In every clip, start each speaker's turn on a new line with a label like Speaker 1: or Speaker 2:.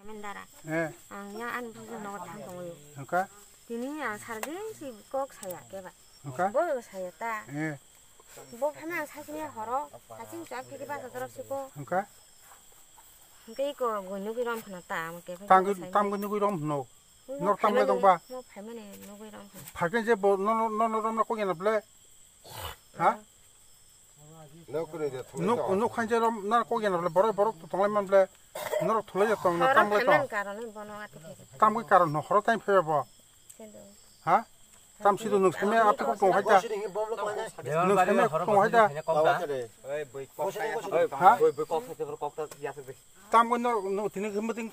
Speaker 1: mendara.
Speaker 2: 예.
Speaker 1: Yang an bukan nawa tanggung yo.
Speaker 2: 그러니까
Speaker 1: Dini yang sarge si kok saya keba.
Speaker 2: 그러니까
Speaker 1: Bo saya ta.
Speaker 2: 예.
Speaker 1: Bo phamang sasinge horo. Sasin chak kiri ba terus siko.
Speaker 2: 그러니까
Speaker 1: Cái ko gonu ki ram phana ta am ke.
Speaker 2: 땀 근육이 이러면 너. 너 땀에 동바.
Speaker 1: Mo phaimane no ki ram.
Speaker 2: 밝게 이제 너너너너 꼬기나 블래. 하? 너 칸제로 나 꼬기나 블래. 버럭 동래만 블래. 너로 돌려졌다. 나 땀 걸다. 땀이 가른 너 허러 타임 펴 봐. 하? 땀 시도 너 세매 앞에 꼭 하자. 너 세매 꼭 하자. 하? 땀 너 드는 그 뭐든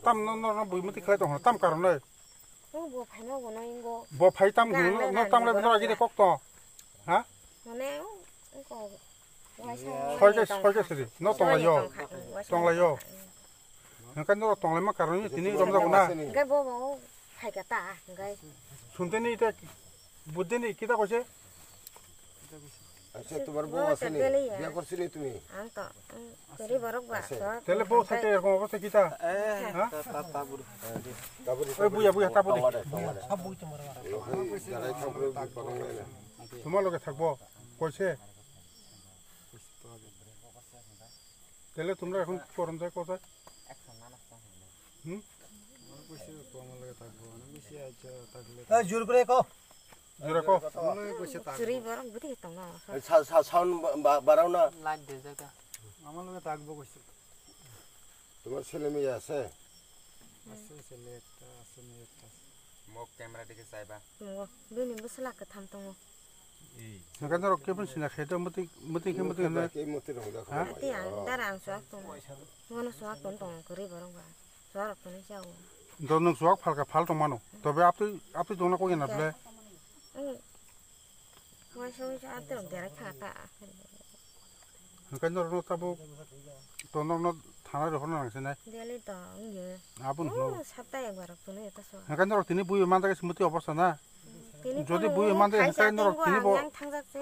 Speaker 2: 땀너 뭐든 그래 땀 가른 너.
Speaker 1: 뭐 팔면 원어인고.
Speaker 2: 뭐 파이 땀 너 땀을 들어가게 돼 꼭도. 하?
Speaker 1: 너네 이거
Speaker 2: 설계 쓰리. 너 동라요. 동라요. 그러니까 너 동라만 가르니 드니 좀더구나.
Speaker 1: 그러니까 뭐 팔겠다. 그러니까
Speaker 2: 순대니 이제 무대니 있기다 고세.
Speaker 3: আচ্ছা তোমার বউ আছে নি বিয়া করছিলি তুমি
Speaker 1: 안또 그리 버럭 봐.
Speaker 2: 텔레 বউ থাকে এরকম অবস্থা কিটা? হ্যাঁ?
Speaker 3: তারপরে
Speaker 2: ওই বুয়া তারপরে
Speaker 3: সব বই তোমার যারাই থাকবে পাগল না
Speaker 2: তোমার লগে থাকবো কইছে তাহলে তোমরা এখন করন যায় কোথায়
Speaker 3: জোর করে কও
Speaker 2: জোরে কো
Speaker 1: 줄이 버럭 못해 했던 거.
Speaker 3: সাউন্ড বাড়াও না
Speaker 4: লাইট দে জায়গা
Speaker 2: আমার লগে থাকবো কইছে
Speaker 3: তোমার ছেলে মেয়ে আছে
Speaker 2: আছে ছেলে একটা আছে মেয়ে একটা
Speaker 4: মোক ক্যামেরা দিকে চাইবা
Speaker 1: 뭐 눈이 무슬라 그 탐통.
Speaker 2: সেখানে কেবল সিনা খেতে মতি না
Speaker 3: কে মতে রং দেখো
Speaker 1: 아띠 안 따라 안 수학 돈. 뭐는 수학 돈 그리 버럭 봐. 수학 돈 시하고.
Speaker 2: 너는 수학 팔 동만오 তবে আপনি তোমরা কই না বলে
Speaker 1: 응. 뭐 쇼시 아들 내가 타다.
Speaker 2: 그러니까 너는 타보 너는 থানার হন না না
Speaker 1: 내리다. 응.
Speaker 2: আবুন
Speaker 1: 샀다에 버럭 돈에 있다서.
Speaker 2: 그러니까 너 তিনি বুই মানদাকে স্মৃতি অবস্থা না যদি বুই মানদে হেকাই নর তিনি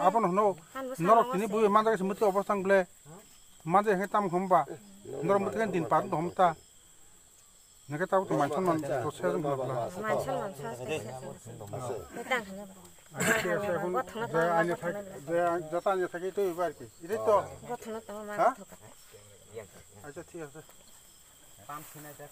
Speaker 2: আবুন হনো নর তিনি বুই মানদাকে স্মৃতি অবস্থা বলে মানদে হে তাম খমবা নর মতকে দিন পার ধমতা 내가 따고 또 만천만 또 세금 받을라.
Speaker 1: 만천만 사서 일단 하냐 봐.
Speaker 2: 아니 저다 아니 타기 또 이발기. 이래 또.
Speaker 1: 그거 들었다고 많이 더 같아.
Speaker 2: 아저 튀어서.
Speaker 4: পাম্প কিনা যা